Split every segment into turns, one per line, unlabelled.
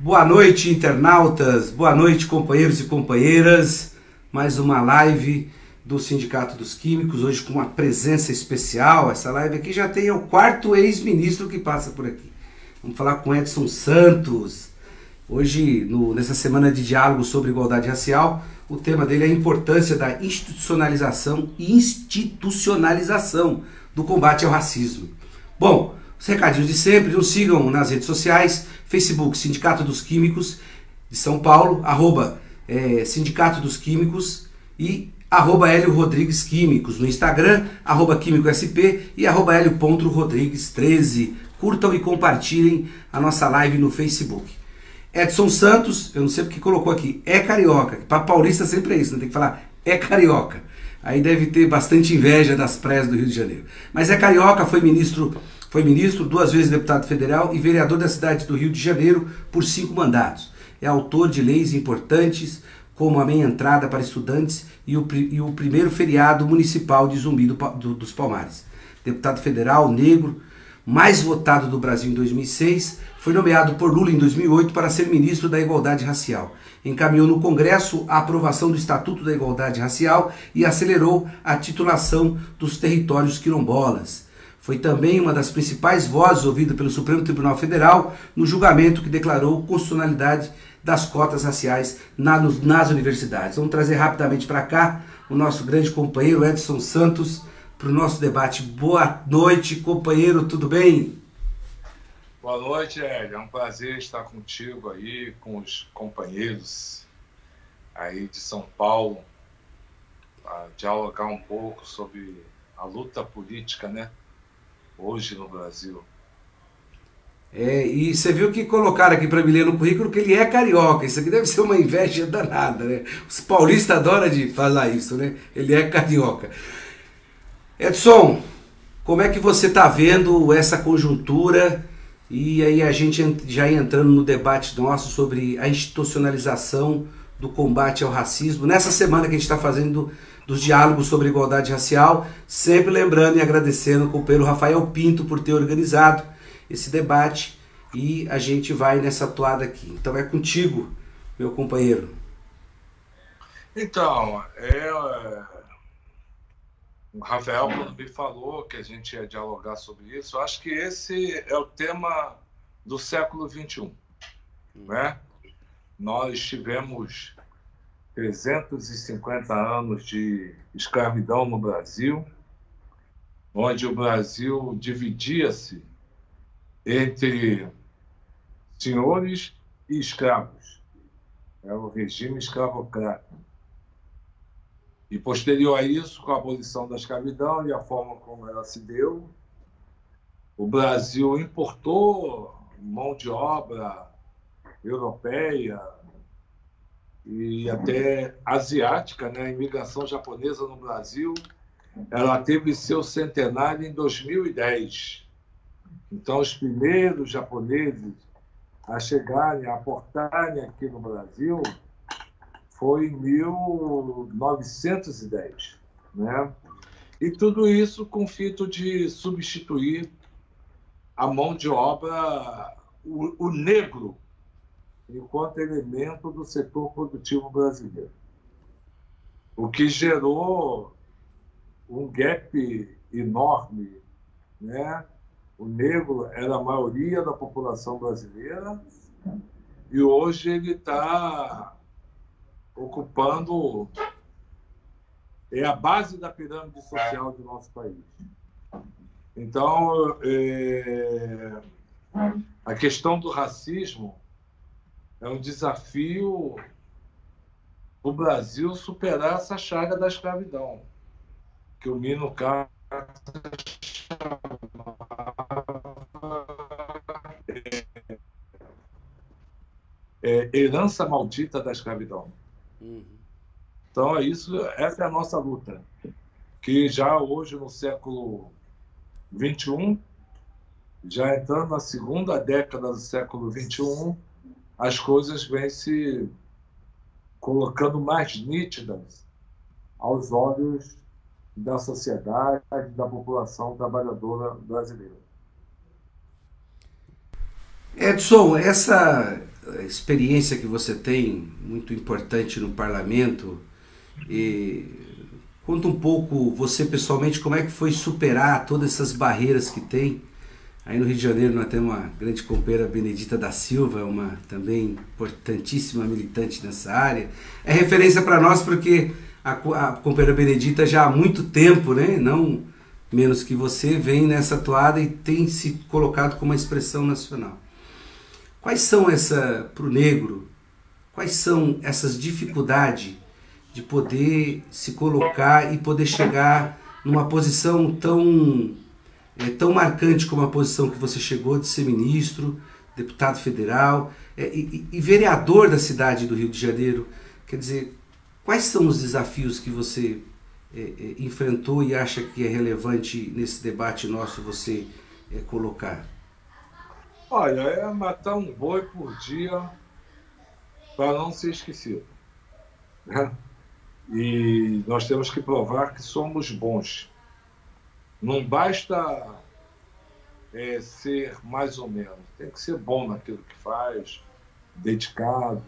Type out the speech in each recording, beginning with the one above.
Boa noite, internautas, boa noite, companheiros e companheiras. Mais uma live do Sindicato dos Químicos, hoje com uma presença especial. Essa live aqui já tem o quarto ex-ministro que passa por aqui. Vamos falar com Edson Santos. Hoje, nessa semana de diálogo sobre igualdade racial, o tema dele é a importância da institucionalização do combate ao racismo. Bom, os recadinhos de sempre, nos sigam nas redes sociais, Facebook Sindicato dos Químicos de São Paulo, Sindicato dos Químicos e @Hélio Rodrigues Químicos, no Instagram, @QuímicoSP e @Hélio.Rodrigues13. Curtam e compartilhem a nossa live no Facebook. Edson Santos, eu não sei porque colocou aqui, é carioca, para paulista sempre é isso, não tem que falar é carioca. Aí deve ter bastante inveja das praias do Rio de Janeiro. Mas é carioca, foi ministro, 2 vezes deputado federal e vereador da cidade do Rio de Janeiro por 5 mandatos. É autor de leis importantes como a meia entrada para estudantes e o primeiro feriado municipal de Zumbi dos Palmares. Deputado federal negro, mais votado do Brasil em 2006, foi nomeado por Lula em 2008 para ser ministro da Igualdade Racial. Encaminhou no Congresso a aprovação do Estatuto da Igualdade Racial e acelerou a titulação dos territórios quilombolas. Foi também uma das principais vozes ouvidas pelo Supremo Tribunal Federal no julgamento que declarou constitucionalidade das cotas raciais nas universidades. Vamos trazer rapidamente para cá o nosso grande companheiro Edson Santos para o nosso debate. Boa noite, companheiro, tudo bem?
Boa noite, Hélio. É um prazer estar contigo aí, com os companheiros aí de São Paulo, para dialogar um pouco sobre a luta política, né? Hoje no Brasil.
E você viu que colocaram aqui para mim ler no currículo que ele é carioca. Isso aqui deve ser uma inveja danada, né? Os paulistas adoram de falar isso, né? Ele é carioca. Edson, como é que você está vendo essa conjuntura? E aí a gente já entrando no debate nosso sobre a institucionalização do combate ao racismo. Nessa semana que a gente está fazendo dos diálogos sobre igualdade racial, sempre lembrando e agradecendo ao companheiro Rafael Pinto por ter organizado esse debate, e a gente vai nessa toada aqui. Então é contigo, meu companheiro.
Então, o Rafael, quando me falou que a gente ia dialogar sobre isso, eu acho que esse é o tema do século XXI, né? Nós tivemos 350 anos de escravidão no Brasil, onde o Brasil dividia-se entre senhores e escravos. Era o regime escravocrata. E posterior a isso, com a abolição da escravidão e a forma como ela se deu, o Brasil importou mão de obra europeia e até asiática, né? A imigração japonesa no Brasil, ela teve seu centenário em 2010. Então, os primeiros japoneses a chegarem, a aportarem aqui no Brasil, foi em 1910, né? E tudo isso com o fito de substituir a mão de obra, o negro, enquanto elemento do setor produtivo brasileiro. O que gerou um gap enorme, né? O negro era a maioria da população brasileira e hoje ele está ocupando a base da pirâmide social do nosso país. Então, a questão do racismo é um desafio o Brasil superar essa chaga da escravidão, que o Mino Carter herança maldita da escravidão. Então, essa é a nossa luta, que já hoje, no século XXI, já entrando na segunda década do século XXI, as coisas vêm se colocando mais nítidas aos olhos da sociedade, da população trabalhadora brasileira.
Edson, essa experiência que você tem, muito importante no parlamento, e conta um pouco, você pessoalmente, como é que foi superar todas essas barreiras que tem. Aí no Rio de Janeiro nós temos uma grande companheira, Benedita da Silva, uma também importantíssima militante nessa área. É referência para nós porque a companheira Benedita já há muito tempo, né, não menos que você, vem nessa toada e tem se colocado como uma expressão nacional. Quais são para o negro, quais são essas dificuldades de poder se colocar e poder chegar numa posição tão marcante como a posição que você chegou de ser ministro, deputado federal e vereador da cidade do Rio de Janeiro? Quer dizer, quais são os desafios que você enfrentou e acha que é relevante nesse debate nosso você colocar?
Olha, é matar um boi por dia para não ser esquecido, né? E nós temos que provar que somos bons. Não basta ser mais ou menos, tem que ser bom naquilo que faz, dedicado,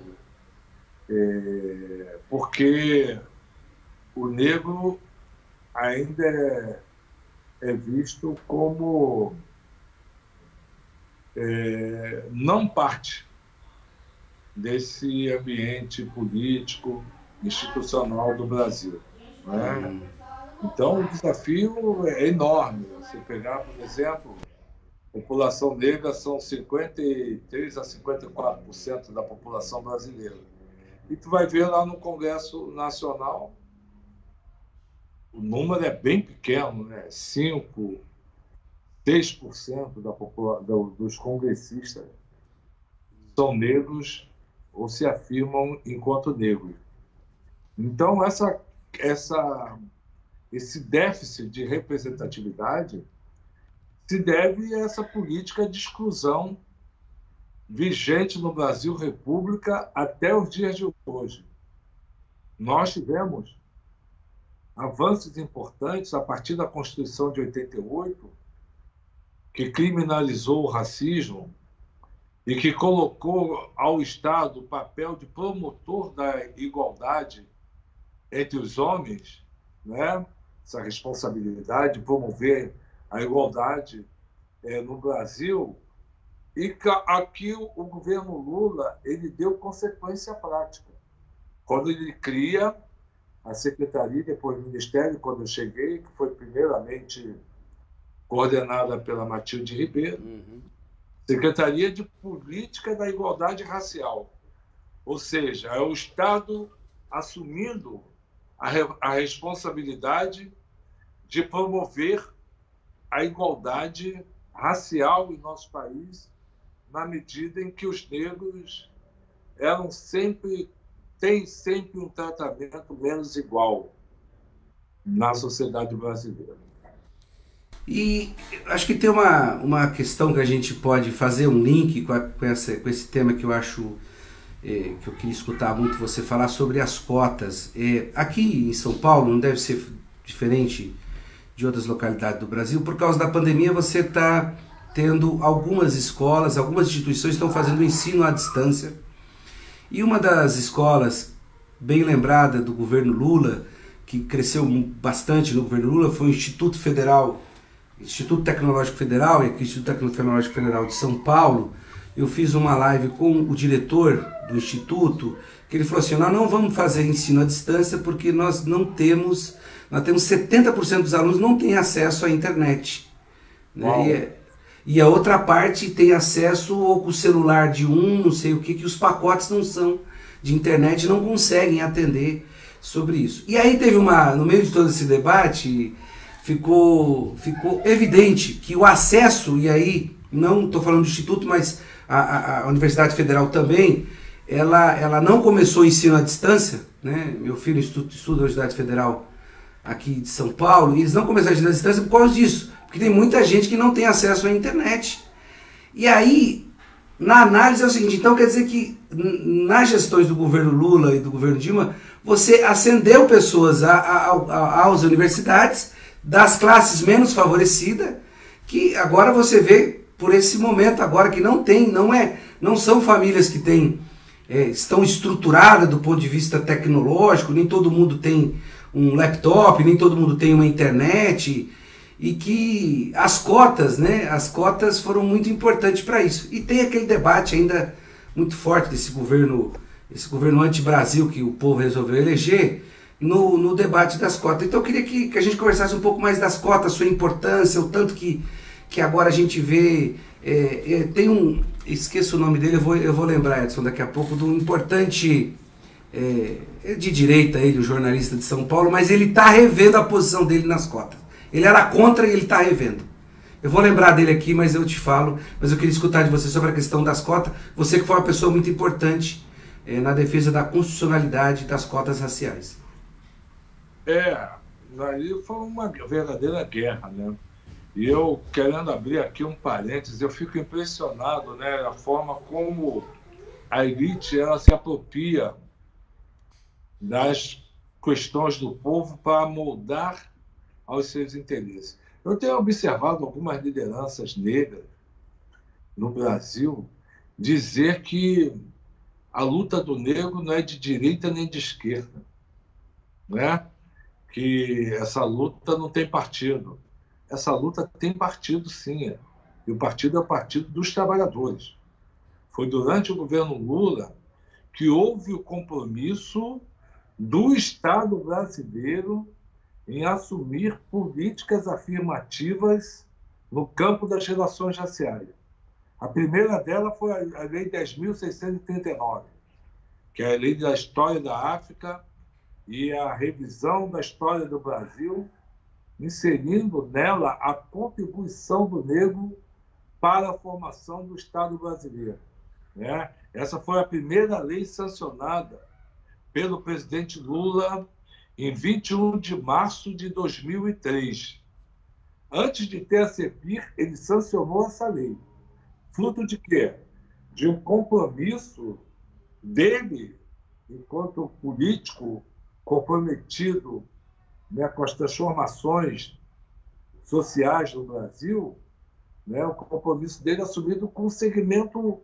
porque o negro ainda é visto como não parte desse ambiente político, institucional do Brasil, né? Então, o desafio é enorme. Você pegar, por exemplo, a população negra são 53% a 54% da população brasileira. E tu vai ver lá no Congresso Nacional, o número é bem pequeno, né? 5%, 6% dos congressistas são negros ou se afirmam enquanto negros. Então, esse déficit de representatividade se deve a essa política de exclusão vigente no Brasil República até os dias de hoje. Nós tivemos avanços importantes a partir da Constituição de 88, que criminalizou o racismo e que colocou ao Estado o papel de promotor da igualdade entre os homens, né? Essa responsabilidade de promover a igualdade no Brasil, e aqui o governo Lula ele deu consequência prática. Quando ele cria a secretaria, depois o ministério, quando eu cheguei, que foi primeiramente coordenada pela Matilde Ribeiro, Secretaria de Política da Igualdade Racial. Ou seja, é o Estado assumindo a responsabilidade de promover a igualdade racial em nosso país, na medida em que os negros têm sempre um tratamento menos igual na sociedade brasileira.
E acho que tem uma questão que a gente pode fazer um link com esse tema que eu acho que eu queria escutar muito você falar sobre as cotas. Aqui em São Paulo não deve ser diferente de outras localidades do Brasil. Por causa da pandemia você está tendo algumas escolas, algumas instituições estão fazendo ensino à distância. E uma das escolas bem lembrada do governo Lula, que cresceu bastante no governo Lula, foi o Instituto Tecnológico Federal, e aqui o Instituto Tecnológico Federal de São Paulo. Eu fiz uma live com o diretor do Instituto, que ele falou assim, nós não vamos fazer ensino à distância porque nós temos 70% dos alunos não têm acesso à internet, né? E a outra parte tem acesso ou com o celular de não sei o que os pacotes não são de internet, não conseguem atender sobre isso. E aí teve no meio de todo esse debate, ficou evidente que o acesso, e aí não estou falando do Instituto, mas a Universidade Federal também, ela não começou o ensino à distância, né? Meu filho estuda na Universidade Federal aqui de São Paulo, e eles não começaram a ensino à distância por causa disso, porque tem muita gente que não tem acesso à internet. E aí, na análise é o seguinte, então quer dizer que nas gestões do governo Lula e do governo Dilma, você ascendeu pessoas às universidades das classes menos favorecidas, que agora você vê por esse momento agora que não não são famílias que estão estruturadas do ponto de vista tecnológico, nem todo mundo tem um laptop, nem todo mundo tem uma internet, e que as cotas, né, as cotas foram muito importantes para isso. E tem aquele debate ainda muito forte desse governo anti-Brasil que o povo resolveu eleger, no debate das cotas. Então eu queria que a gente conversasse um pouco mais das cotas, sua importância, o tanto que agora a gente vê, esqueço o nome dele, eu vou lembrar, Edson, daqui a pouco, do importante, de direita, ele, o jornalista de São Paulo, mas ele está revendo a posição dele nas cotas. Ele era contra e ele está revendo. Eu vou lembrar dele aqui, mas eu te falo, mas eu queria escutar de você sobre a questão das cotas, você que foi uma pessoa muito importante na defesa da constitucionalidade das cotas raciais.
Ali foi uma verdadeira guerra, né? E eu, querendo abrir aqui um parênteses, eu fico impressionado, né, a forma como a elite ela se apropria das questões do povo para moldar aos seus interesses. Eu tenho observado algumas lideranças negras no Brasil dizer que a luta do negro não é de direita nem de esquerda, né? Que essa luta não tem partido. Essa luta tem partido, sim. E o partido é o Partido dos Trabalhadores. Foi durante o governo Lula que houve o compromisso do Estado brasileiro em assumir políticas afirmativas no campo das relações raciais. A primeira dela foi a Lei 10.639, que é a Lei da História da África e a revisão da história do Brasil, inserindo nela a contribuição do negro para a formação do Estado brasileiro, né? Essa foi a primeira lei sancionada pelo presidente Lula em 21 de março de 2003. Antes de ter a CEPIR, ele sancionou essa lei. Fruto de quê? De um compromisso dele, enquanto político comprometido, né, com as transformações sociais no Brasil, né, o compromisso dele assumido com o segmento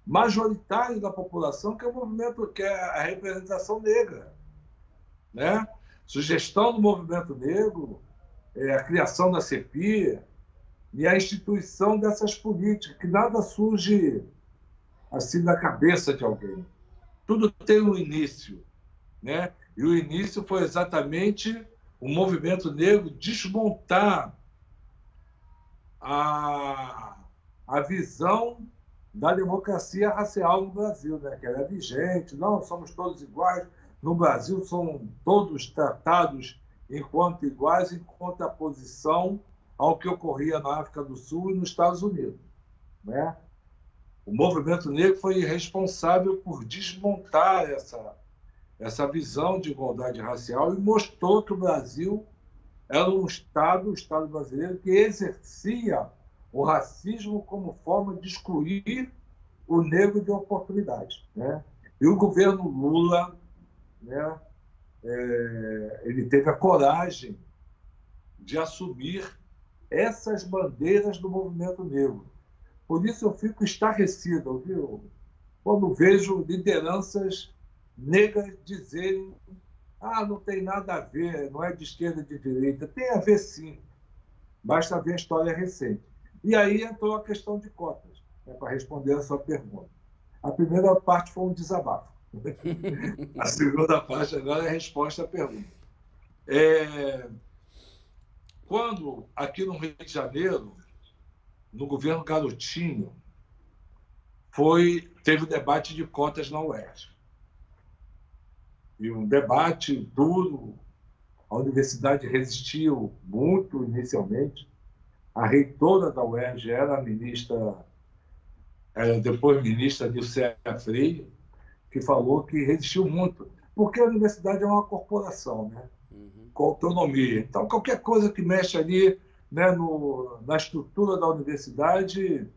majoritário da população, que é o movimento, que é a representação negra, né? Sugestão do movimento negro, a criação da CEPI e a instituição dessas políticas, que nada surge assim da cabeça de alguém. Tudo tem um início, né? E o início foi exatamente o movimento negro desmontar a visão da democracia racial no Brasil, né? Que era vigente, não, somos todos iguais. No Brasil são todos tratados enquanto iguais, em contraposição ao que ocorria na África do Sul e nos Estados Unidos, né? O movimento negro foi responsável por desmontar essa visão de igualdade racial e mostrou que o Brasil era um Estado, o Estado brasileiro, que exercia o racismo como forma de excluir o negro de oportunidade, né? E o governo Lula, né, ele teve a coragem de assumir essas bandeiras do movimento negro. Por isso eu fico estarrecido, viu? Quando vejo lideranças negras dizerem: não tem nada a ver, não é de esquerda e de direita. Tem a ver, sim. Basta ver a história recente. E aí entrou a questão de cotas, né, para responder a sua pergunta. A primeira parte foi um desabafo. A segunda parte agora é a resposta à pergunta. Quando, aqui no Rio de Janeiro, no governo Garotinho, teve o debate de cotas na UERJ. E um debate duro, a universidade resistiu muito inicialmente. A reitora da UERJ era depois ministra Nilcéia Freire, que falou que resistiu muito, porque a universidade é uma corporação, né? Com autonomia. Então, qualquer coisa que mexe ali, né, na estrutura da universidade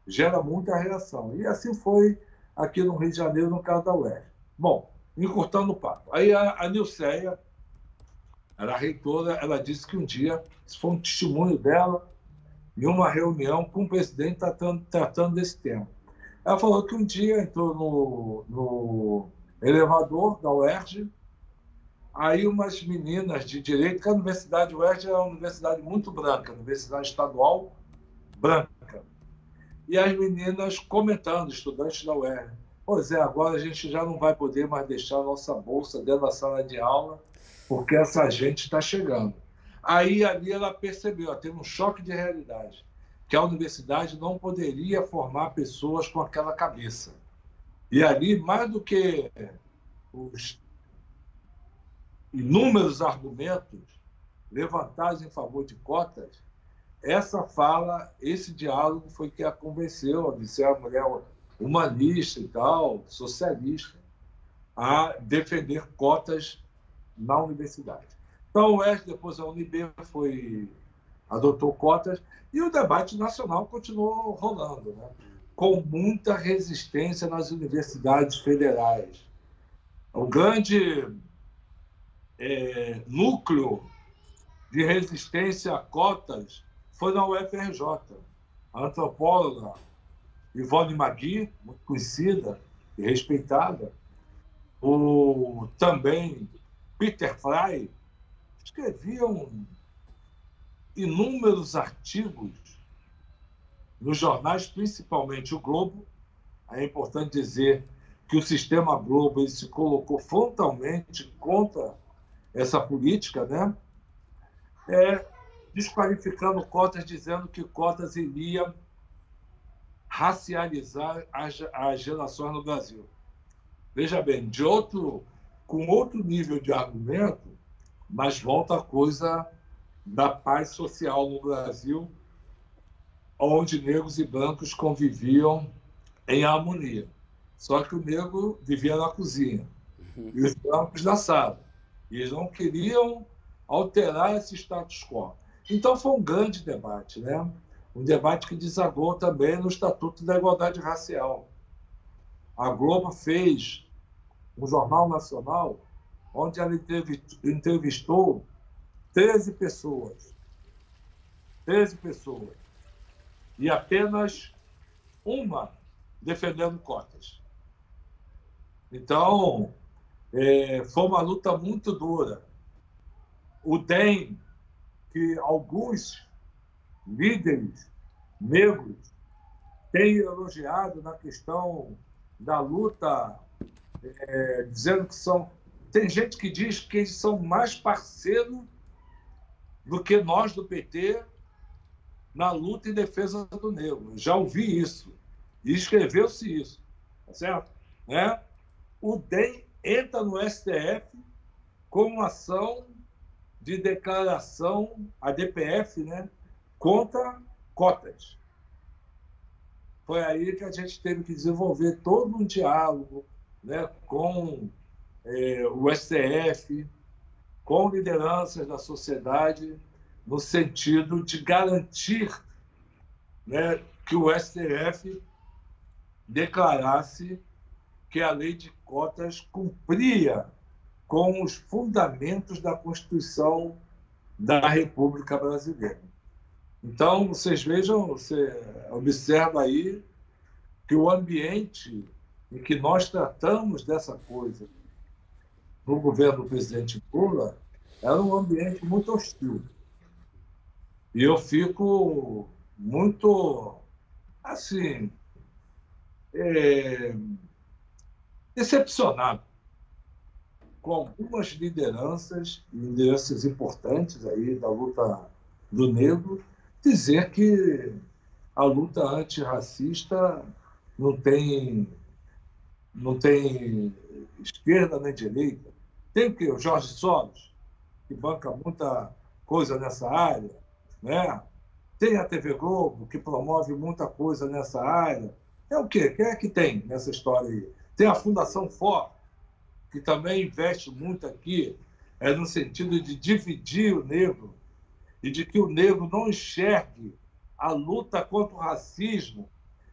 gera muita reação. E assim foi aqui no Rio de Janeiro, no caso da UERJ. Bom, encurtando o papo. Aí a Nilcéia, a reitora, ela disse que um dia, isso foi um testemunho dela, em uma reunião com o presidente tratando desse tema. Ela falou que um dia entrou no elevador da UERJ, aí umas meninas de direito, que a Universidade UERJ é uma universidade muito branca, universidade estadual branca. E as meninas comentando, estudantes da UERJ, pois é, agora a gente já não vai poder mais deixar a nossa bolsa dentro da sala de aula, porque essa gente está chegando. Aí ali ela percebeu, ela teve um choque de realidade, que a universidade não poderia formar pessoas com aquela cabeça. E ali, mais do que os inúmeros argumentos levantados em favor de cotas, essa fala, esse diálogo foi que a convenceu de ser uma mulher humanista e tal, socialista, a defender cotas na universidade. Então, o UERJ, depois a UNB, adotou cotas e o debate nacional continuou rolando, né? Com muita resistência nas universidades federais. O grande núcleo de resistência a cotas foi na UFRJ. A antropóloga Ivone Magui, muito conhecida e respeitada, também Peter Frey, escreviam inúmeros artigos nos jornais, principalmente o Globo. É importante dizer que o sistema Globo ele se colocou frontalmente contra essa política, né? Desqualificando cotas, dizendo que cotas iriam racializar as gerações no Brasil. Veja bem, com outro nível de argumento, mas volta a coisa da paz social no Brasil, onde negros e brancos conviviam em harmonia. Só que o negro vivia na cozinha e os brancos na sala. E eles não queriam alterar esse status quo. Então foi um grande debate, né? Um debate que desagou também no Estatuto da Igualdade Racial. A Globo fez um jornal nacional onde ela entrevistou 13 pessoas. 13 pessoas. E apenas uma defendendo cotas. Então, foi uma luta muito dura. O DEM, que alguns líderes negros têm elogiado na questão da luta, dizendo que são... Tem gente que diz que eles são mais parceiros do que nós do PT na luta em defesa do negro. Já ouvi isso. E escreveu-se isso. Tá certo? Né? O DEM entra no STF com uma ação de declaração, a DPF, né, contra cotas. Foi aí que a gente teve que desenvolver todo um diálogo, né, com o STF, com lideranças da sociedade, no sentido de garantir, né, que o STF declarasse que a lei de cotas cumpria com os fundamentos da Constituição da República Brasileira. Então, vocês vejam, você observa aí que o ambiente em que nós tratamos dessa coisa no governo do presidente Lula era um ambiente muito hostil. E eu fico muito, assim, decepcionado com algumas lideranças importantes aí da luta do negro, dizer que a luta antirracista não tem esquerda nem direita. Tem o quê? O Jorge Soros, que banca muita coisa nessa área, né? Tem a TV Globo, que promove muita coisa nessa área. É o quê? Quem é que tem nessa história aí? Tem a Fundação FOR, que também investe muito aqui, no sentido de dividir o negro e de que o negro não enxergue a luta contra o racismo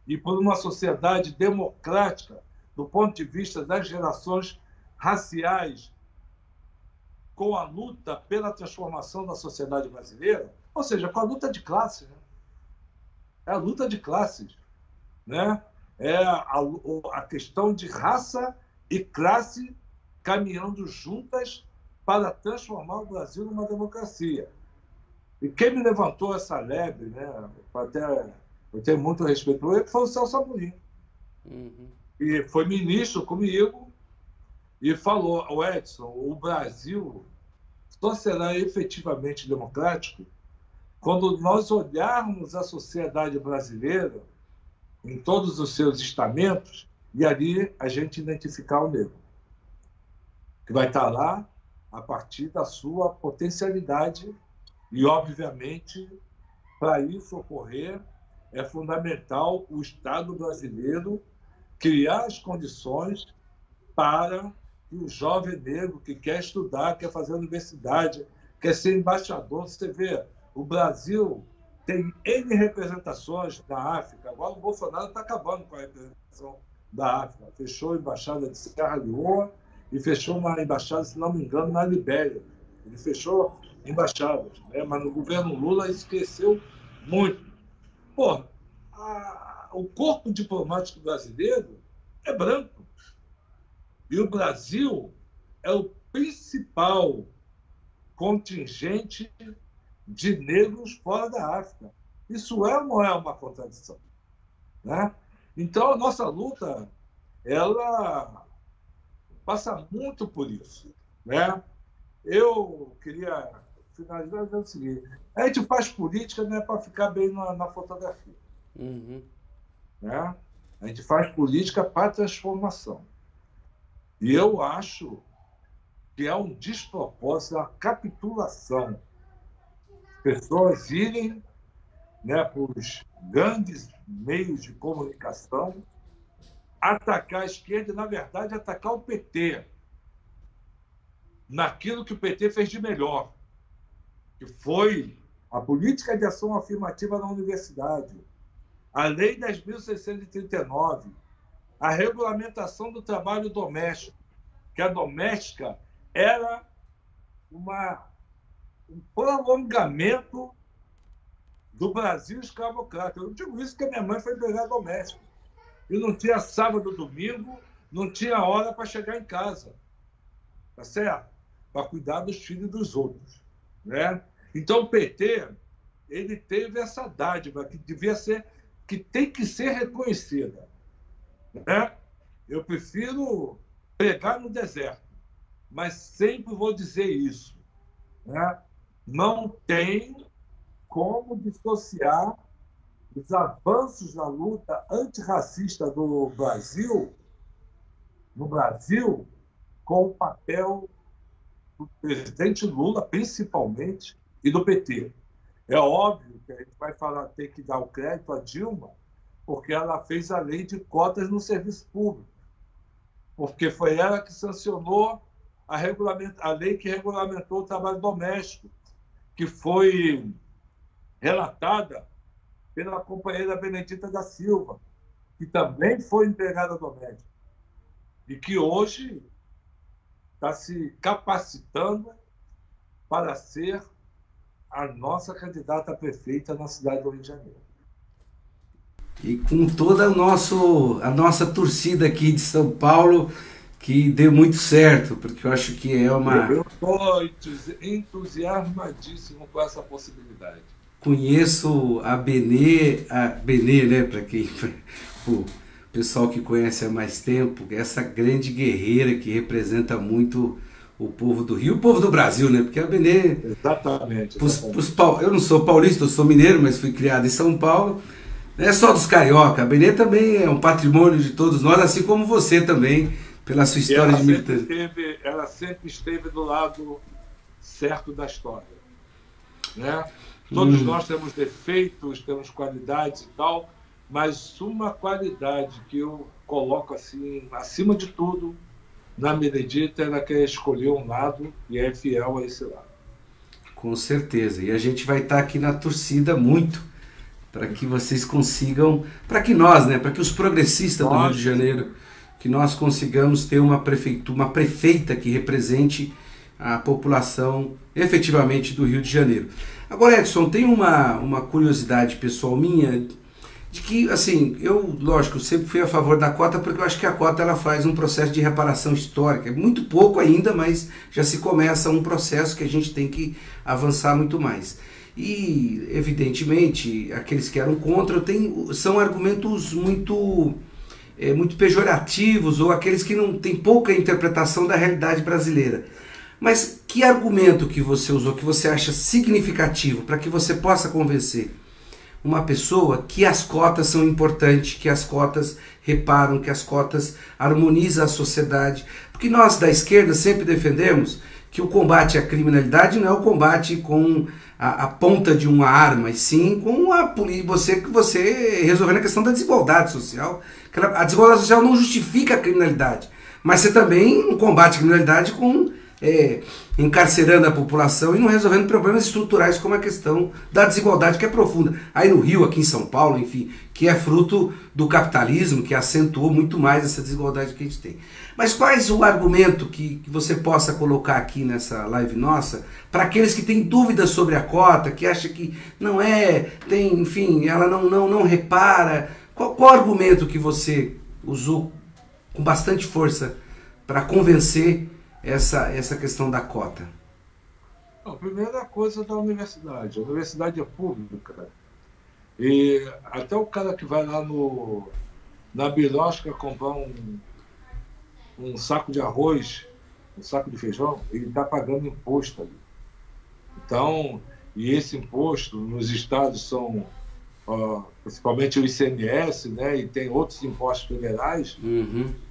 e por uma sociedade democrática, do ponto de vista das gerações raciais, com a luta pela transformação da sociedade brasileira, ou seja, com a luta de classe, né? É a luta de classes, né? é a questão de raça e classe caminhando juntas para transformar o Brasil numa democracia. E quem me levantou essa lebre, né, até eu tenho muito respeito por ele, foi o Celso Amorim.
Uhum.
E foi ministro comigo e falou: o Edson, o Brasil só será efetivamente democrático quando nós olharmos a sociedade brasileira em todos os seus estamentos e ali a gente identificar o negro, que vai estar lá a partir da sua potencialidade e, obviamente, para isso ocorrer, é fundamental o Estado brasileiro criar as condições para que o jovem negro que quer estudar, quer fazer universidade, quer ser embaixador. Você vê, o Brasil tem N representações na África. Agora o Bolsonaro está acabando com a representação da África. Fechou a embaixada de Serra Leoa e fechou uma embaixada, se não me engano, na Libéria. Ele fechou embaixadas, né? Mas no governo Lula isso cresceu muito. Pô, o corpo diplomático brasileiro é branco. E o Brasil é o principal contingente de negros fora da África. Isso é ou não é uma contradição? Né? Então, a nossa luta, ela passa muito por isso. Né? Eu queria finalizar dizendo o seguinte: a gente faz política não é para ficar bem na fotografia.
Uhum.
Né? A gente faz política para transformação. E eu acho que é um despropósito, uma capitulação. Pessoas irem, né, para os grandes meios de comunicação, atacar a esquerda e, na verdade, atacar o PT naquilo que o PT fez de melhor, que foi a política de ação afirmativa na universidade, a Lei 10.639, a regulamentação do trabalho doméstico, que a doméstica era um prolongamento do Brasil escravocrata. Eu digo isso porque minha mãe foi empregada doméstica. E não tinha sábado, domingo, não tinha hora para chegar em casa. Tá certo? Para cuidar dos filhos dos outros. Né? Então, o PT, ele teve essa dádiva que devia ser, que tem que ser reconhecida. Né? Eu prefiro pregar no deserto, mas sempre vou dizer isso. Né? Não tem como dissociar os avanços na luta antirracista do Brasil, no Brasil, com o papel do presidente Lula, principalmente, e do PT. É óbvio que a gente vai ter que dar o crédito à Dilma, porque ela fez a lei de cotas no serviço público, porque foi ela que sancionou a lei que regulamentou o trabalho doméstico, que foi relatada pela companheira Benedita da Silva, que também foi empregada doméstica, e que hoje está se capacitando para ser a nossa candidata a prefeita na cidade do Rio de Janeiro.
E com toda a nossa torcida aqui de São Paulo, que deu muito certo, porque eu acho que é uma...
Eu estou entusiasmadíssimo com essa possibilidade.
Conheço a Benê, né, para quem... O pessoal que conhece há mais tempo, essa grande guerreira que representa muito o povo do Rio, o povo do Brasil, né? Porque a Benê...
Exatamente.
Eu não sou paulista, eu sou mineiro, mas fui criado em São Paulo. Não é só dos carioca, a Benê também é um patrimônio de todos nós, assim como você também, pela sua história de militância.
Ela sempre esteve do lado certo da história. Né? Todos nós temos defeitos, temos qualidades e tal, mas uma qualidade que eu coloco assim, acima de tudo, na Benedita, ela quer escolher um lado e é fiel a esse lado.
Com certeza. E a gente vai estar aqui na torcida muito para que vocês consigam, para que nós, né, para que os progressistas do Rio de Janeiro, que nós consigamos ter uma prefeita que represente a população efetivamente do Rio de Janeiro. Agora, Edson, tem uma curiosidade pessoal minha. de que, assim, eu, lógico, sempre fui a favor da cota, porque eu acho que a cota ela faz um processo de reparação histórica. É muito pouco ainda, mas já se começa um processo que a gente tem que avançar muito mais. E, evidentemente, aqueles que eram contra são argumentos muito pejorativos, ou aqueles que não têm pouca interpretação da realidade brasileira. Mas que argumento que você usou, que você acha significativo, para que você possa convencer uma pessoa que as cotas são importantes, que as cotas reparam, que as cotas harmonizam a sociedade? Porque nós da esquerda sempre defendemos que o combate à criminalidade não é o combate com a ponta de uma arma, e sim com você resolvendo a questão da desigualdade social. A desigualdade social não justifica a criminalidade, mas você também não combate a criminalidade encarcerando a população e não resolvendo problemas estruturais como a questão da desigualdade, que é profunda. Aí no Rio, aqui em São Paulo, enfim, que é fruto do capitalismo, que acentuou muito mais essa desigualdade que a gente tem. Mas quais o argumento que você possa colocar aqui nessa live nossa, para aqueles que têm dúvidas sobre a cota, que acham que não enfim, ela não repara? Qual argumento que você usou com bastante força para convencer essa questão da cota?
A primeira coisa da universidade. A universidade é pública. E até o cara que vai lá na birosca comprar um saco de arroz, um saco de feijão, ele está pagando imposto ali. Então, e esse imposto nos estados são principalmente o ICMS, né, e tem outros impostos federais,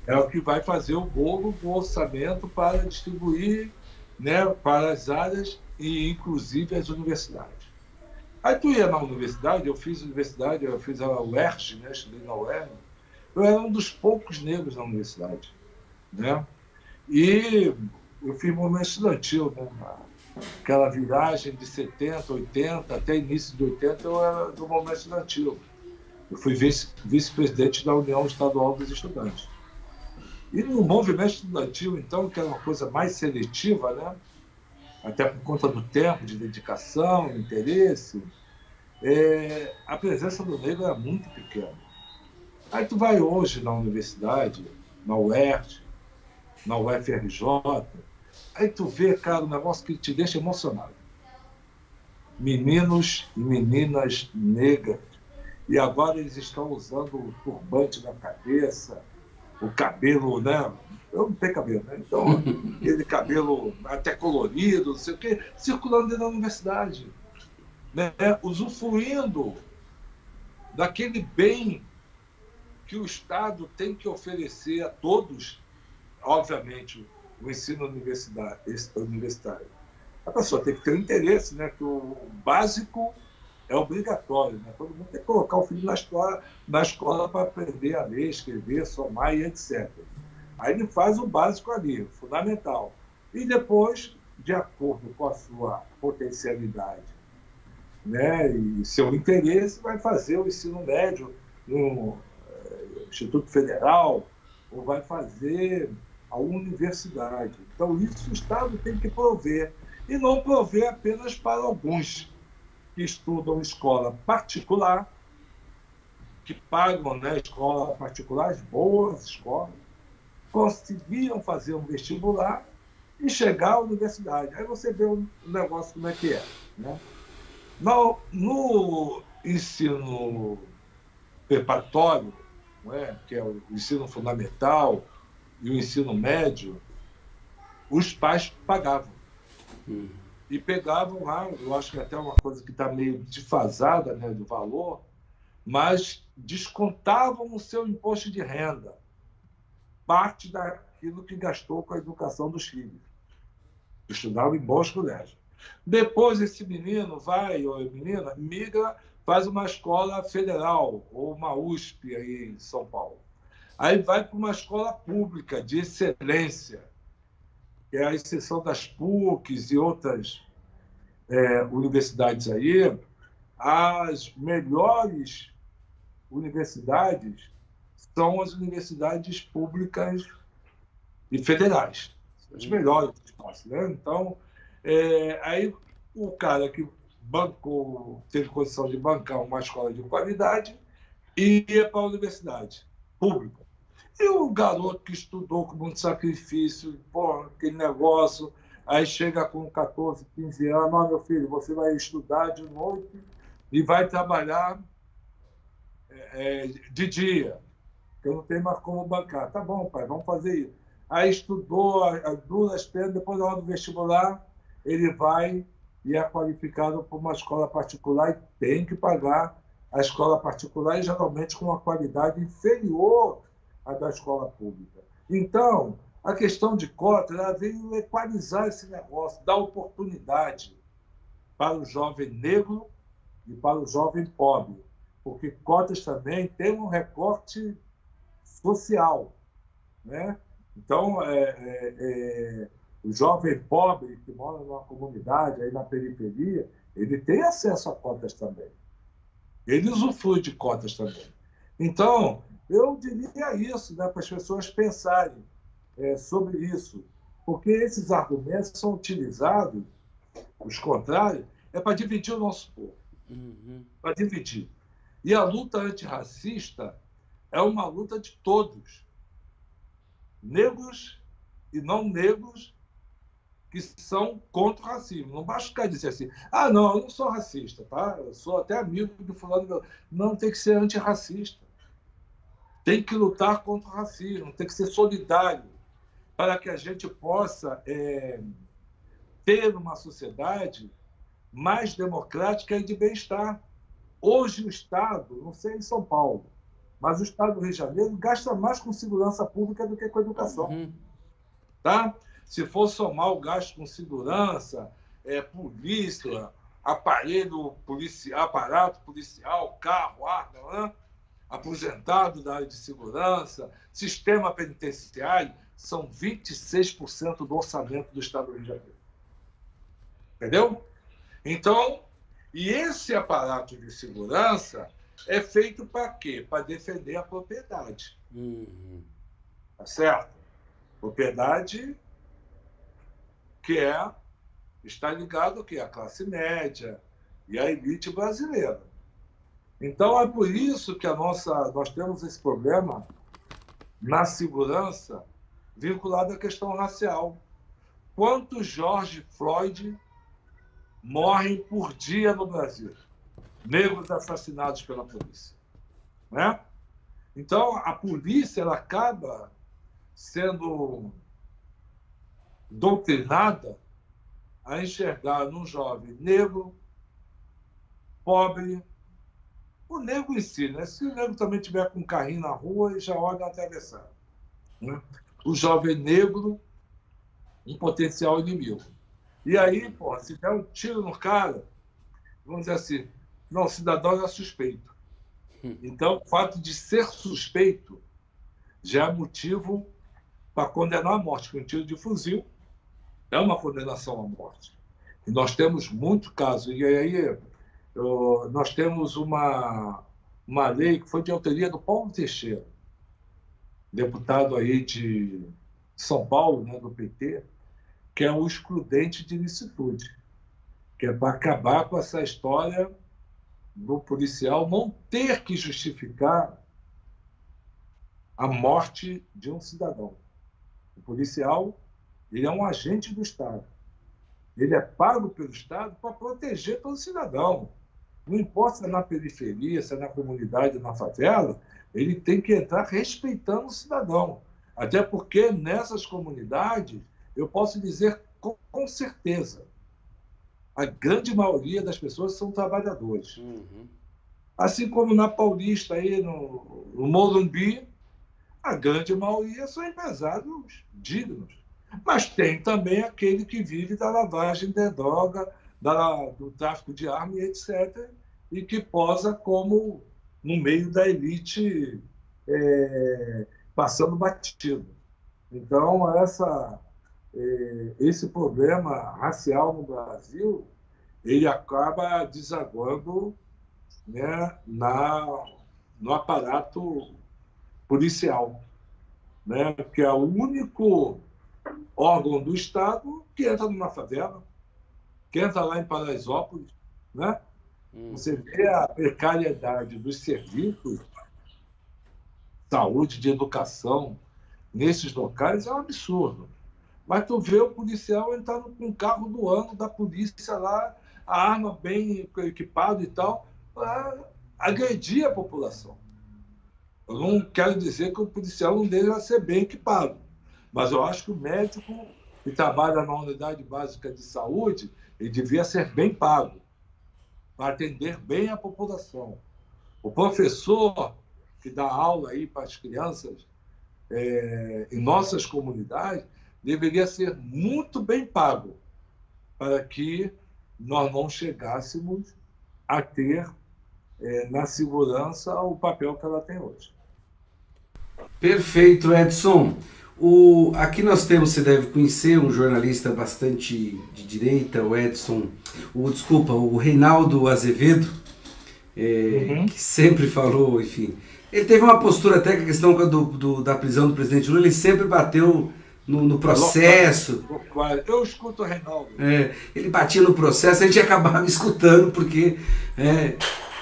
é o que vai fazer o bolo do orçamento para distribuir, né, para as áreas e inclusive as universidades. Aí tu ia na universidade, eu fiz a UERJ, né, estudei na UERJ, eu era um dos poucos negros na universidade, né, e eu fiz movimento estudantil, né, aquela viragem de 70, 80, até início de 80, eu era do movimento estudantil. Eu fui vice-presidente da União Estadual dos Estudantes. E no movimento estudantil, então, que era uma coisa mais seletiva, né? Até por conta do tempo, de dedicação, interesse, a presença do negro era muito pequena. Aí tu vai hoje na universidade, na UERJ, na UFRJ, aí tu vê, cara, um negócio que te deixa emocionado. Meninos e meninas negras. E agora eles estão usando o turbante na cabeça, o cabelo, né? Eu não tenho cabelo, né? Então, aquele cabelo até colorido, não sei o quê, circulando dentro da universidade, né? Usufruindo daquele bem que o Estado tem que oferecer a todos, obviamente, o ensino universitário. A pessoa tem que ter um interesse, né? Que o básico é obrigatório, né? Todo mundo tem que colocar o filho na escola para aprender a ler, escrever, somar e etc. Aí ele faz o básico ali, fundamental. E depois, de acordo com a sua potencialidade, né, e seu interesse, vai fazer o ensino médio no Instituto Federal ou vai fazer a universidade. Então, isso o Estado tem que prover. E não prover apenas para alguns que estudam escola particular, que pagam, né, escola particulares, boas escolas, conseguiam fazer um vestibular e chegar à universidade. Aí você vê o negócio como é que é, né? No ensino preparatório, não é? Que é o ensino fundamental e o ensino médio, os pais pagavam. E pegavam lá, eu acho que até uma coisa que está meio defasada, né, do valor, mas descontavam o seu imposto de renda, parte daquilo que gastou com a educação dos filhos. Estudavam em bons colégios. Depois esse menino vai, ou menina, migra, faz uma escola federal, ou uma USP aí em São Paulo. Aí vai para uma escola pública de excelência, que é a exceção das PUCs e outras universidades aí. As melhores universidades são as universidades públicas e federais. As melhores do espaço, né? Então, aí o cara que teve condição de bancar uma escola de qualidade, e ia para a universidade pública. E o garoto que estudou com muito sacrifício, pô, aquele negócio, aí chega com 14, 15 anos, ó, meu filho, você vai estudar de noite e vai trabalhar de dia, que eu não tenho mais como bancar. Tá bom, pai, vamos fazer isso. Aí estudou a duras penas, depois da hora do vestibular, ele vai e é qualificado por uma escola particular e tem que pagar a escola particular, e geralmente com uma qualidade inferior à da escola pública. Então, a questão de cota, ela veio equalizar esse negócio, dar oportunidade para o jovem negro e para o jovem pobre, porque cotas também têm um recorte social, né? Então, o jovem pobre que mora numa comunidade, aí na periferia, ele tem acesso a cotas também. Ele usufrui de cotas também. Então, eu diria isso, né, para as pessoas pensarem sobre isso, porque esses argumentos são utilizados, os contrários, para dividir o nosso povo. Para dividir. E a luta antirracista é uma luta de todos, negros e não negros, que são contra o racismo. Não basta ficar dizer assim, ah, não, eu não sou racista, tá? Eu sou até amigo do fulano. Não, tem que ser antirracista. Tem que lutar contra o racismo, tem que ser solidário, para que a gente possa ter uma sociedade mais democrática e de bem-estar. Hoje o Estado, não sei em São Paulo, mas o Estado do Rio de Janeiro gasta mais com segurança pública do que com educação. Tá? Se for somar o gasto com segurança, polícia, aparato policial, carro, arma, né? Aposentado da área de segurança, sistema penitenciário, são 26% do orçamento do Estado do Rio de Janeiro. Entendeu? Então, e esse aparato de segurança é feito para quê? Para defender a propriedade. Tá certo? Propriedade que está ligado à classe média e à elite brasileira. Então, é por isso que nós temos esse problema na segurança vinculado à questão racial. Quantos George Floyd morrem por dia no Brasil? Negros assassinados pela polícia. Né? Então, a polícia ela acaba sendo doutrinada a enxergar num jovem negro, pobre, o negro em si, né? Se o negro também tiver com um carrinho na rua, ele já olha atravessar. Né? O jovem negro, um potencial inimigo. E aí, pô, se der um tiro no cara, vamos dizer assim, não, o cidadão é suspeito. Então, o fato de ser suspeito já é motivo para condenar a morte, porque um tiro de fuzil é uma condenação à morte. E nós temos muito caso. E aí nós temos uma lei que foi de autoria do Paulo Teixeira, deputado aí de São Paulo, né, do PT, que é o excludente de ilicitude, que é para acabar com essa história do policial não ter que justificar a morte de um cidadão. O policial, ele é um agente do Estado. Ele é pago pelo Estado para proteger todo cidadão. Não importa se é na periferia, se é na comunidade, na favela, ele tem que entrar respeitando o cidadão. Até porque nessas comunidades, eu posso dizer com certeza, a grande maioria das pessoas são trabalhadores. Assim como na Paulista, aí no Morumbi, a grande maioria são empresários dignos. Mas tem também aquele que vive da lavagem de droga, do tráfico de armas, etc., e que posa como no meio da elite passando batido. Então, esse problema racial no Brasil, ele acaba desaguando, né, no aparato policial, né, que é o único órgão do Estado que entra numa favela, que entra lá em Paraisópolis, né? Você vê a precariedade dos serviços saúde, de educação, nesses locais é um absurdo. Mas tu vê o policial entrando com o carro do ano da polícia lá, a arma bem equipada e tal, para agredir a população. Eu não quero dizer que o policial não deve ser bem equipado, mas eu acho que o médico que trabalha na unidade básica de saúde, ele devia ser bem pago, para atender bem a população. O professor que dá aula aí para as crianças em nossas comunidades deveria ser muito bem pago para que nós não chegássemos a ter na segurança o papel que ela tem hoje.
Perfeito, Edson. Aqui nós temos, você deve conhecer, um jornalista bastante de direita, o Reinaldo Azevedo, que sempre falou, enfim. Ele teve uma postura até que a questão da prisão do presidente Lula, ele sempre bateu no processo.
Eu escuto o Reinaldo.
Ele batia no processo, a gente acabava escutando, porque...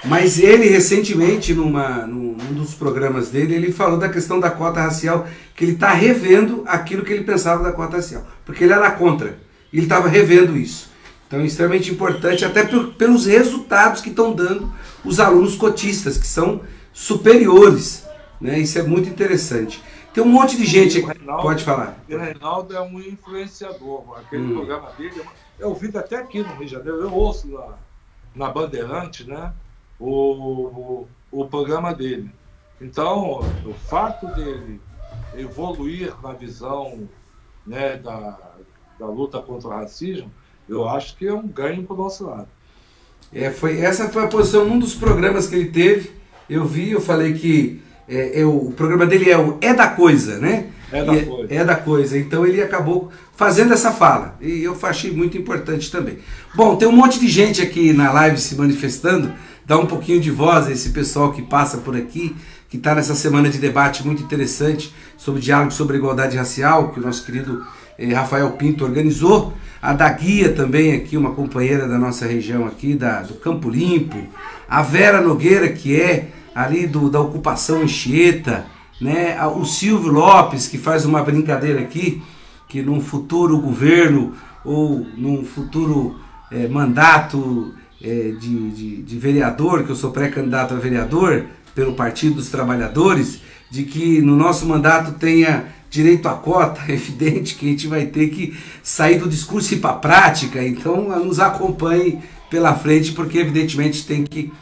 Mas ele, recentemente, num dos programas dele, ele falou da questão da cota racial, que ele está revendo aquilo que ele pensava da cota racial. Porque ele era contra, e ele estava revendo isso. Então é extremamente importante, até pelos resultados que estão dando os alunos cotistas, que são superiores. Né? Isso é muito interessante. Tem um monte de gente aqui, pode falar.
O Reinaldo é um influenciador. Aquele programa dele, eu ouvi até aqui no Rio de Janeiro, eu ouço lá na Bandeirante, né? O programa dele. Então, o fato dele evoluir na visão, né, da luta contra o racismo, eu acho que é um ganho para o nosso lado.
Essa foi a posição num dos programas que ele teve. Eu vi, eu falei que o programa dele é da coisa, né? É da coisa. Então ele acabou fazendo essa fala. E eu achei muito importante também. Bom, tem um monte de gente aqui na live se manifestando. Dá um pouquinho de voz a esse pessoal que passa por aqui, que está nessa semana de debate muito interessante sobre diálogo sobre a igualdade racial, que o nosso querido Rafael Pinto organizou. A da Guia também aqui, uma companheira da nossa região aqui, do Campo Limpo. A Vera Nogueira, que é ali da ocupação Anchieta, né? O Silvio Lopes, que faz uma brincadeira aqui, que num futuro governo ou num futuro mandato de vereador, que eu sou pré-candidato a vereador pelo Partido dos Trabalhadores, de que no nosso mandato tenha direito à cota. É evidente que a gente vai ter que sair do discurso e ir para a prática, então nos acompanhe pela frente, porque evidentemente tem que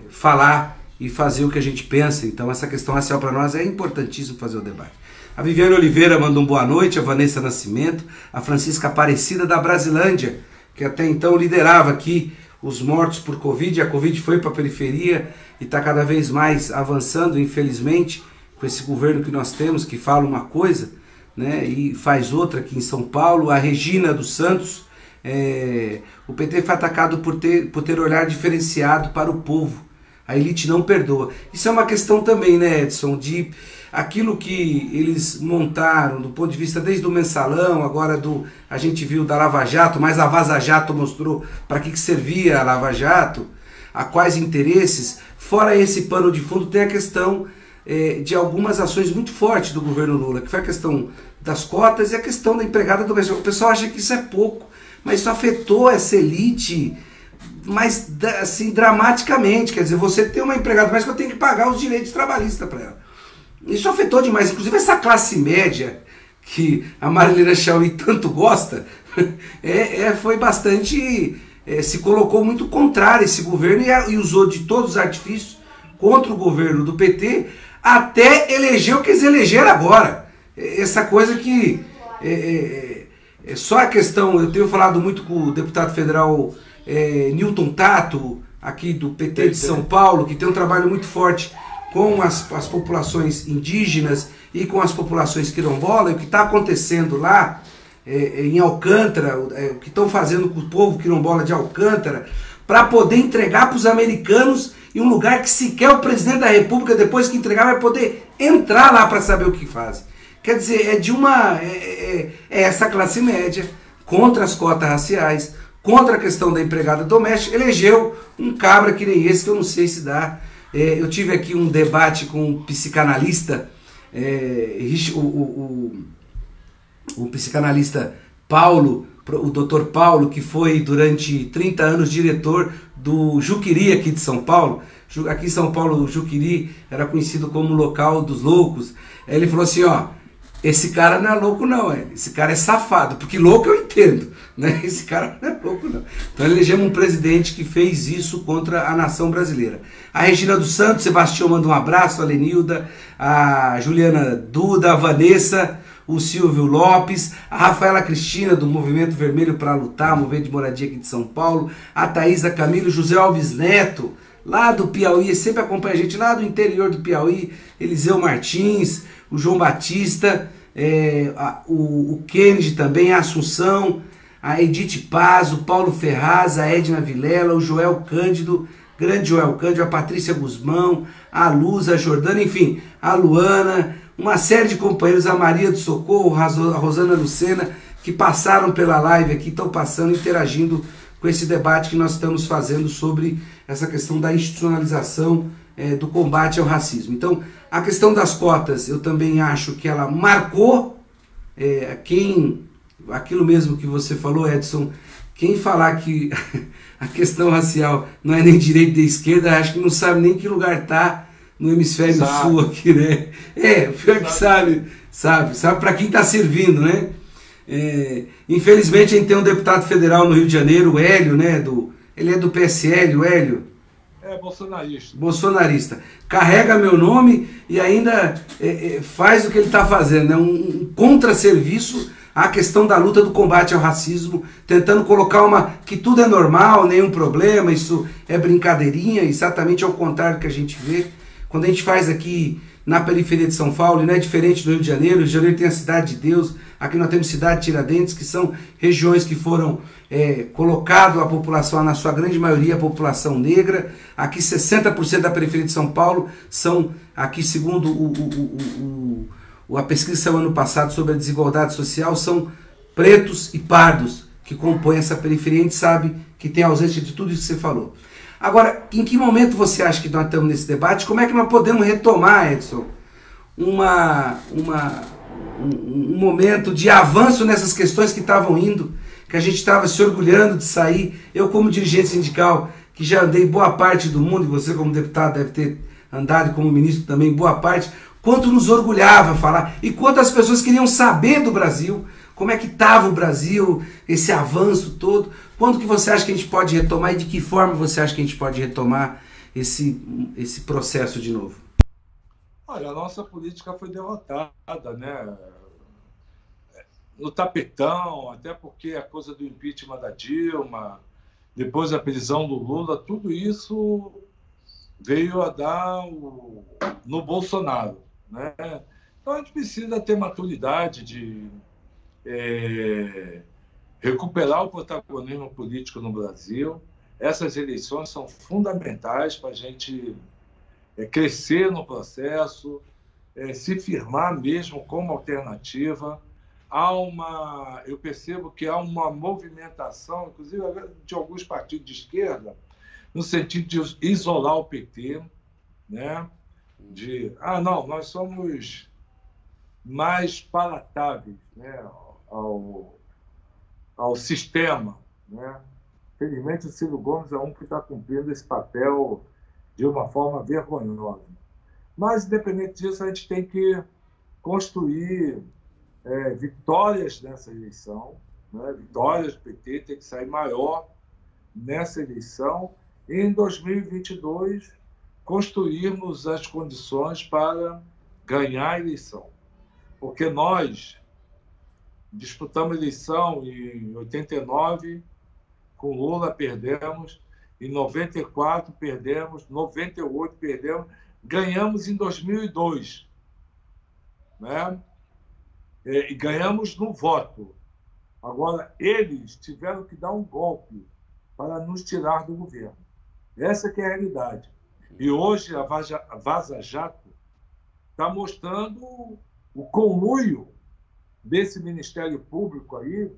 falar e fazer o que a gente pensa. Então essa questão racial para nós é importantíssimo fazer o debate. A Viviane Oliveira manda um boa noite, a Vanessa Nascimento, a Francisca Aparecida da Brasilândia, que até então liderava aqui os mortos por Covid. A Covid foi para a periferia e está cada vez mais avançando, infelizmente, com esse governo que nós temos, que fala uma coisa, né, e faz outra aqui em São Paulo. A Regina dos Santos, o PT foi atacado por ter olhar diferenciado para o povo. A elite não perdoa. Isso é uma questão também, né, Edson, de aquilo que eles montaram do ponto de vista desde o mensalão, agora a gente viu da Lava Jato, mas a Vaza Jato mostrou para que servia a Lava Jato, a quais interesses. Fora esse pano de fundo, tem a questão de algumas ações muito fortes do governo Lula, que foi a questão das cotas e a questão da empregada doméstica. O pessoal acha que isso é pouco, mas isso afetou essa elite, mas assim, dramaticamente. Quer dizer, você tem uma empregada doméstica, eu tenho que pagar os direitos trabalhistas para ela. Isso afetou demais, inclusive essa classe média que a Marilena Chaui tanto gosta, foi bastante, se colocou muito contrário a esse governo e usou de todos os artifícios contra o governo do PT, até eleger o que eles elegeram agora. Essa coisa que só a questão, eu tenho falado muito com o deputado federal Newton Tato, aqui do PT de São Paulo, que tem um trabalho muito forte com as populações indígenas e com as populações quilombolas. O que está acontecendo lá em Alcântara, o que estão fazendo com o povo quilombola de Alcântara, para poder entregar para os americanos em um lugar que sequer o presidente da República, depois que entregar, vai poder entrar lá para saber o que fazem. Quer dizer, essa classe média contra as cotas raciais, contra a questão da empregada doméstica, elegeu um cabra que nem esse, que eu não sei se dá Eu tive aqui um debate com um psicanalista, o psicanalista Paulo, o Dr. Paulo, que foi durante 30 anos diretor do Juqueri aqui de São Paulo. Aqui em São Paulo, o Juqueri era conhecido como local dos loucos. Aí ele falou assim, ó, esse cara não é louco não, esse cara é safado, porque louco eu entendo, né? Esse cara não é louco não. Então elegemos um presidente que fez isso contra a nação brasileira. A Regina dos Santos, Sebastião manda um abraço, a Lenilda, a Juliana Duda, a Vanessa, o Silvio Lopes, a Rafaela Cristina, do Movimento Vermelho para Lutar, Movimento de Moradia aqui de São Paulo, a Thaisa Camilo, José Alves Neto, lá do Piauí, sempre acompanha a gente, lá do interior do Piauí, Eliseu Martins, o João Batista, o Kennedy também, a Assunção, a Edith Paz, o Paulo Ferraz, a Edna Vilela, o Joel Cândido, grande Joel Cândido, a Patrícia Guzmão, a Luz, a Jordana, enfim, a Luana, uma série de companheiros, a Maria do Socorro, a Rosana Lucena, que passaram pela live aqui, estão passando, interagindo com esse debate que nós estamos fazendo sobre essa questão da institucionalização do combate ao racismo. Então, a questão das cotas, eu também acho que ela marcou aquilo mesmo que você falou, Edson, quem falar que a questão racial não é nem direita nem esquerda, acho que não sabe nem que lugar está no hemisfério sul aqui, né? Pior que sabe para quem está servindo, né? Infelizmente a gente tem um deputado federal no Rio de Janeiro, o Hélio, né? Ele é do PSL, o Hélio. Bolsonarista. Carrega meu nome e ainda faz o que ele está fazendo, né? Um contrasserviço à questão da luta do combate ao racismo, tentando colocar que tudo é normal, nenhum problema, isso é brincadeirinha, exatamente ao contrário do que a gente vê. Quando a gente faz aqui na periferia de São Paulo, e não é diferente do Rio de Janeiro, o Rio de Janeiro tem a Cidade de Deus, aqui nós temos Cidade de Tiradentes, que são regiões que foram colocado a população, na sua grande maioria, a população negra. Aqui 60% da periferia de São Paulo são, aqui segundo a pesquisa que saiu ano passado sobre a desigualdade social, são pretos e pardos que compõem essa periferia. A gente sabe que tem ausência de tudo isso que você falou. Agora, em que momento você acha que nós estamos nesse debate? Como é que nós podemos retomar, Edson, um momento de avanço nessas questões que estavam indo, que a gente estava se orgulhando de sair? Eu, como dirigente sindical, que já andei boa parte do mundo, e você como deputado deve ter andado, e como ministro também, boa parte, quanto nos orgulhava falar, e quantas pessoas queriam saber do Brasil, como é que estava o Brasil, esse avanço todo. Quando que você acha que a gente pode retomar e de que forma você acha que a gente pode retomar esse processo de novo?
Olha, a nossa política foi derrotada, né? No tapetão, até porque a coisa do impeachment da Dilma, depois a prisão do Lula, tudo isso veio a dar no Bolsonaro, né? Então a gente precisa ter maturidade de recuperar o protagonismo político no Brasil. Essas eleições são fundamentais para a gente crescer no processo, se firmar mesmo como alternativa. Eu percebo que há uma movimentação, inclusive de alguns partidos de esquerda, no sentido de isolar o PT, né? Não, nós somos mais palatáveis, né, ao sistema, né? Felizmente, o Ciro Gomes é um que está cumprindo esse papel de uma forma vergonhosa. Mas, independente disso, a gente tem que construir vitórias nessa eleição, né? Vitórias do PT, tem que sair maior nessa eleição, e em 2022 construirmos as condições para ganhar a eleição. Porque nós disputamos a eleição em 89, com Lula perdemos, em 94 perdemos, 98 perdemos, ganhamos em 2002, né? E ganhamos no voto. Agora, eles tiveram que dar um golpe para nos tirar do governo. Essa que é a realidade. E hoje a Vaza Jato está mostrando o conluio desse Ministério Público aí,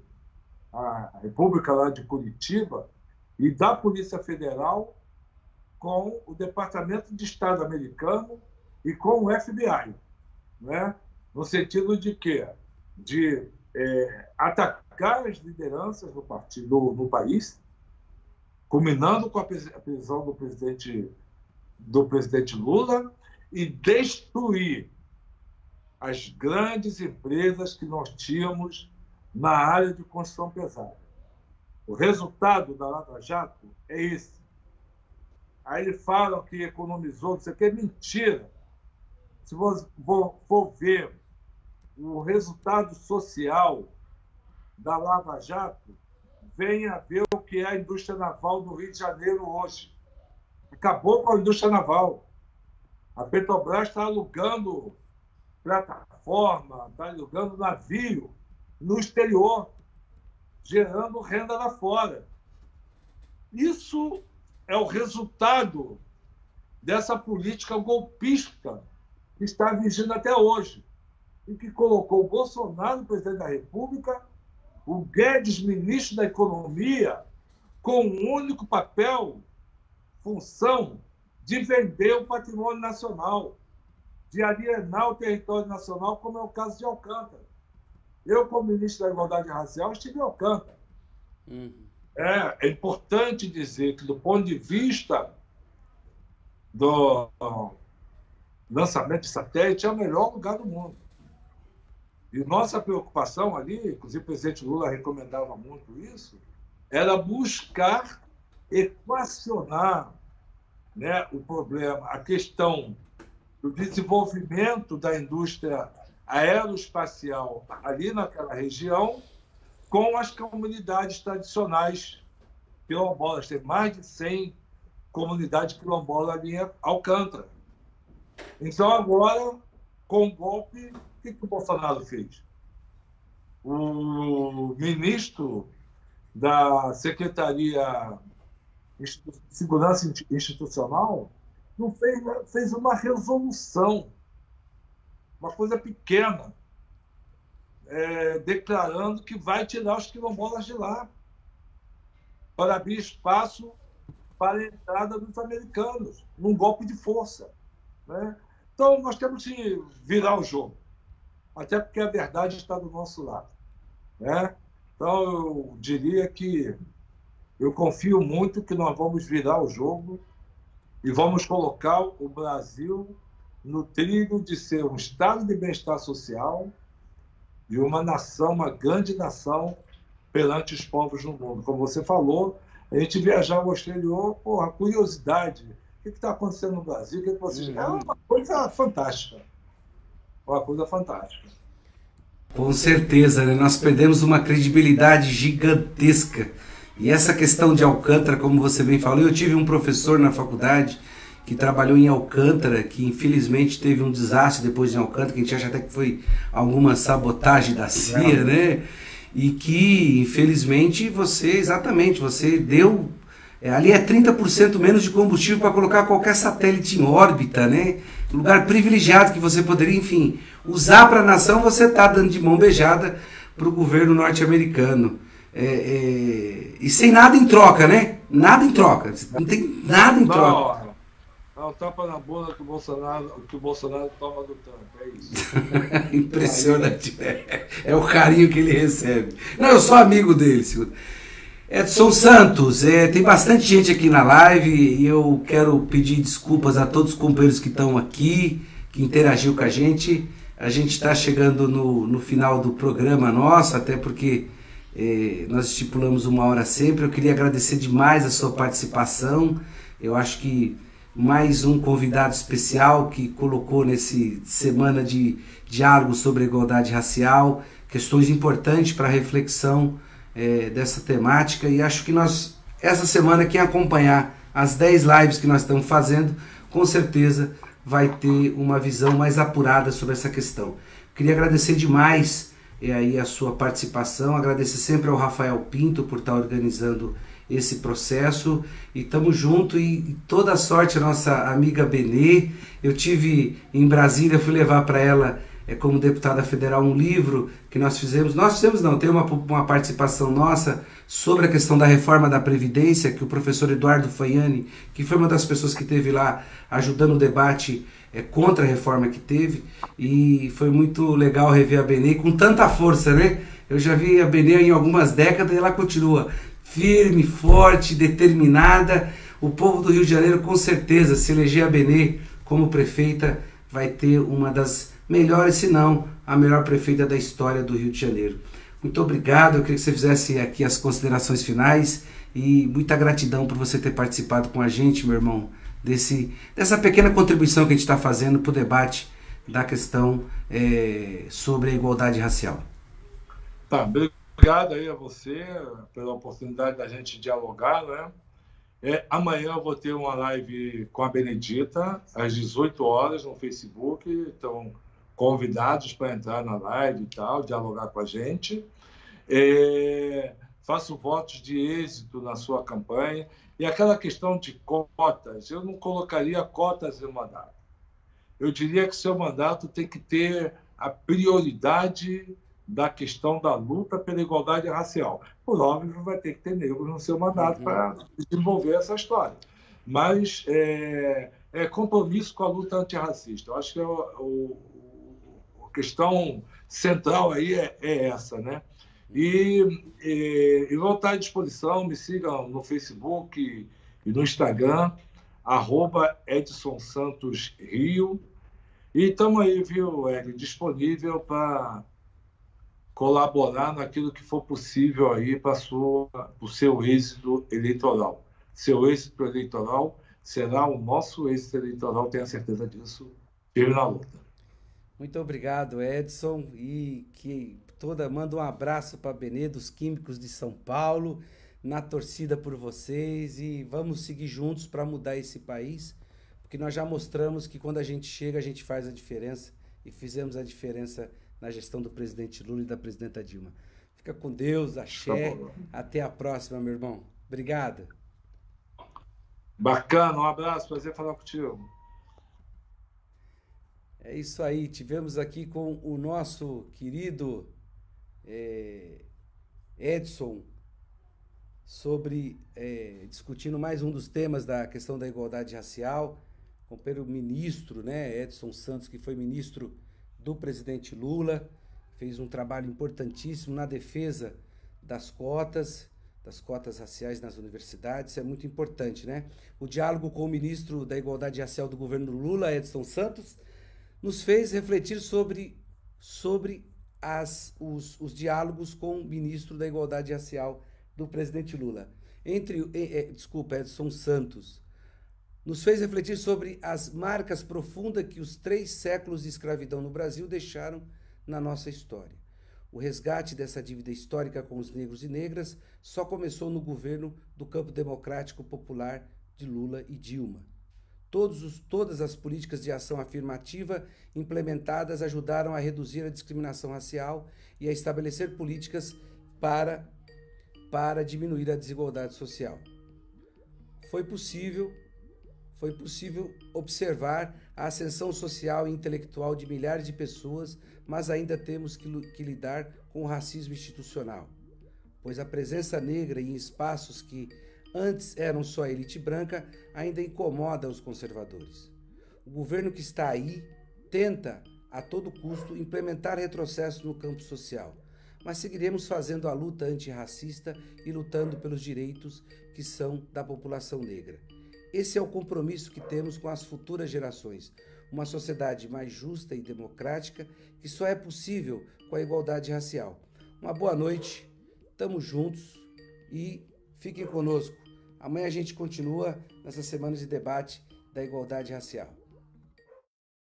a República lá de Curitiba, e da Polícia Federal com o Departamento de Estado americano e com o FBI, né? No sentido de quê? De atacar as lideranças do partido no país, culminando com a prisão do presidente Lula, e destruir as grandes empresas que nós tínhamos na área de construção pesada. O resultado da Lava Jato é esse. Aí eles falam que economizou, isso aqui é mentira. Se você for ver o resultado social da Lava Jato, venha ver o que é a indústria naval do Rio de Janeiro hoje. Acabou com a indústria naval. A Petrobras está alugando plataforma, está alugando navio no exterior, gerando renda lá fora. Isso é o resultado dessa política golpista que está vigindo até hoje e que colocou o Bolsonaro, presidente da República, o Guedes, ministro da Economia, com um único papel, função de vender o patrimônio nacional, de alienar o território nacional, como é o caso de Alcântara. Eu, como ministro da Igualdade Racial, estive em Alcântara. É importante dizer que, do ponto de vista do lançamento de satélite, é o melhor lugar do mundo. E nossa preocupação ali, inclusive o presidente Lula recomendava muito isso, era buscar equacionar, né, o problema, a questão do desenvolvimento da indústria aeroespacial ali naquela região com as comunidades tradicionais quilombolas. Tem mais de 100 comunidades quilombolas ali em Alcântara. Então, agora, com o golpe, o que o Bolsonaro fez? O ministro da Secretaria de Segurança Institucional não fez uma resolução, uma coisa pequena, declarando que vai tirar os quilombolas de lá para abrir espaço para a entrada dos americanos, num golpe de força, né? Então, nós temos que virar o jogo, até porque a verdade está do nosso lado, né? Então, eu diria que eu confio muito que nós vamos virar o jogo e vamos colocar o Brasil no trilho de ser um estado de bem-estar social e uma nação, uma grande nação perante os povos no mundo. Como você falou, a gente viajar ao exterior, porra, curiosidade. O que está acontecendo no Brasil? O que você... É uma coisa fantástica. Uma coisa fantástica.
Com certeza, né? Nós perdemos uma credibilidade gigantesca. E essa questão de Alcântara, como você bem falou, eu tive um professor na faculdade que trabalhou em Alcântara, que infelizmente teve um desastre depois de Alcântara, que a gente acha até que foi alguma sabotagem da CIA, né? E que, infelizmente, você deu... ali é 30% menos de combustível para colocar qualquer satélite em órbita, né? Lugar privilegiado que você poderia, enfim, usar para a nação, você está dando de mão beijada para o governo norte-americano. E sem nada em troca, né? Nada em troca. Não tem nada em troca.
Não, tapa na bunda que o Bolsonaro toma do Trump, é isso.
Impressionante. É o carinho que ele recebe. Não, eu sou amigo dele, segundo. Edson Santos, tem bastante gente aqui na live e eu quero pedir desculpas a todos os companheiros que estão aqui, que interagiu com a gente. A gente está chegando no final do programa nosso, até porque nós estipulamos 1 hora sempre. Eu queria agradecer demais a sua participação. Eu acho que mais um convidado especial que colocou nesse semana de diálogo sobre a igualdade racial, questões importantes para a reflexão dessa temática, e acho que nós, essa semana, quem acompanhar as 10 lives que nós estamos fazendo, com certeza vai ter uma visão mais apurada sobre essa questão. Queria agradecer demais aí a sua participação, agradecer sempre ao Rafael Pinto por estar organizando esse processo, e estamos juntos, e toda a sorte a nossa amiga Benê. Eu tive em Brasília, fui levar para ela como deputada federal, um livro que nós fizemos não, tem uma participação nossa sobre a questão da reforma da Previdência, que o professor Eduardo Faiani, que foi uma das pessoas que esteve lá ajudando o debate contra a reforma que teve, e foi muito legal rever a Benê com tanta força, né? Eu já vi a Benê em algumas décadas e ela continua firme, forte, determinada. O povo do Rio de Janeiro, com certeza, se eleger a Benê como prefeita, vai ter uma das melhores, se não a melhor prefeita da história do Rio de Janeiro. Muito obrigado, eu queria que você fizesse aqui as considerações finais e muita gratidão por você ter participado com a gente, meu irmão, dessa pequena contribuição que a gente está fazendo para o debate da questão sobre a igualdade racial.
Tá, obrigado aí a você pela oportunidade da gente dialogar, né? Amanhã eu vou ter uma live com a Benedita, às 18 horas, no Facebook. Estão convidados para entrar na live e tal, dialogar com a gente. Faço votos de êxito na sua campanha. E aquela questão de cotas, eu não colocaria cotas no mandato. Eu diria que seu mandato tem que ter a prioridade da questão da luta pela igualdade racial. Por óbvio, vai ter que ter negros no seu mandato para desenvolver essa história. Mas é compromisso com a luta antirracista. Eu acho que a questão central aí é essa, né? E vou estar à disposição, me sigam no Facebook e no Instagram, @EdsonSantosRio. E estamos aí, viu, Hélio, disponível para colaborar naquilo que for possível aí para o seu êxito eleitoral. Seu êxito eleitoral será o nosso êxito eleitoral, tenho a certeza disso, firme na luta.
Muito obrigado, Edson, e mando um abraço para a Benê dos Químicos de São Paulo, na torcida por vocês, e vamos seguir juntos para mudar esse país, porque nós já mostramos que quando a gente chega, a gente faz a diferença, e fizemos a diferença na gestão do presidente Lula e da presidenta Dilma. Fica com Deus, axé, até a próxima, meu irmão. Obrigado.
Bacana, um abraço, prazer falar contigo.
É isso aí, tivemos aqui com o nosso querido Edson, discutindo mais um dos temas da questão da igualdade racial, com o ministro, né, Edson Santos, que foi ministro do presidente Lula, fez um trabalho importantíssimo na defesa das cotas raciais nas universidades. Isso é muito importante, né? O diálogo com o ministro da Igualdade Racial do governo Lula, Edson Santos, nos fez refletir sobre os diálogos com o ministro da Igualdade Racial do presidente Lula. Edson Santos. Nos fez refletir sobre as marcas profundas que os 3 séculos de escravidão no Brasil deixaram na nossa história. O resgate dessa dívida histórica com os negros e negras só começou no governo do campo democrático popular de Lula e Dilma. Todas as políticas de ação afirmativa implementadas ajudaram a reduzir a discriminação racial e a estabelecer políticas para diminuir a desigualdade social. Foi possível observar a ascensão social e intelectual de milhares de pessoas, mas ainda temos que lidar com o racismo institucional, pois a presença negra em espaços que antes eram só elite branca ainda incomoda os conservadores. O governo que está aí tenta, a todo custo, implementar retrocessos no campo social, mas seguiremos fazendo a luta antirracista e lutando pelos direitos que são da população negra. Esse é o compromisso que temos com as futuras gerações. Uma sociedade mais justa e democrática que só é possível com a igualdade racial. Uma boa noite, estamos juntos e fiquem conosco. Amanhã a gente continua nessa semana de debate da igualdade racial.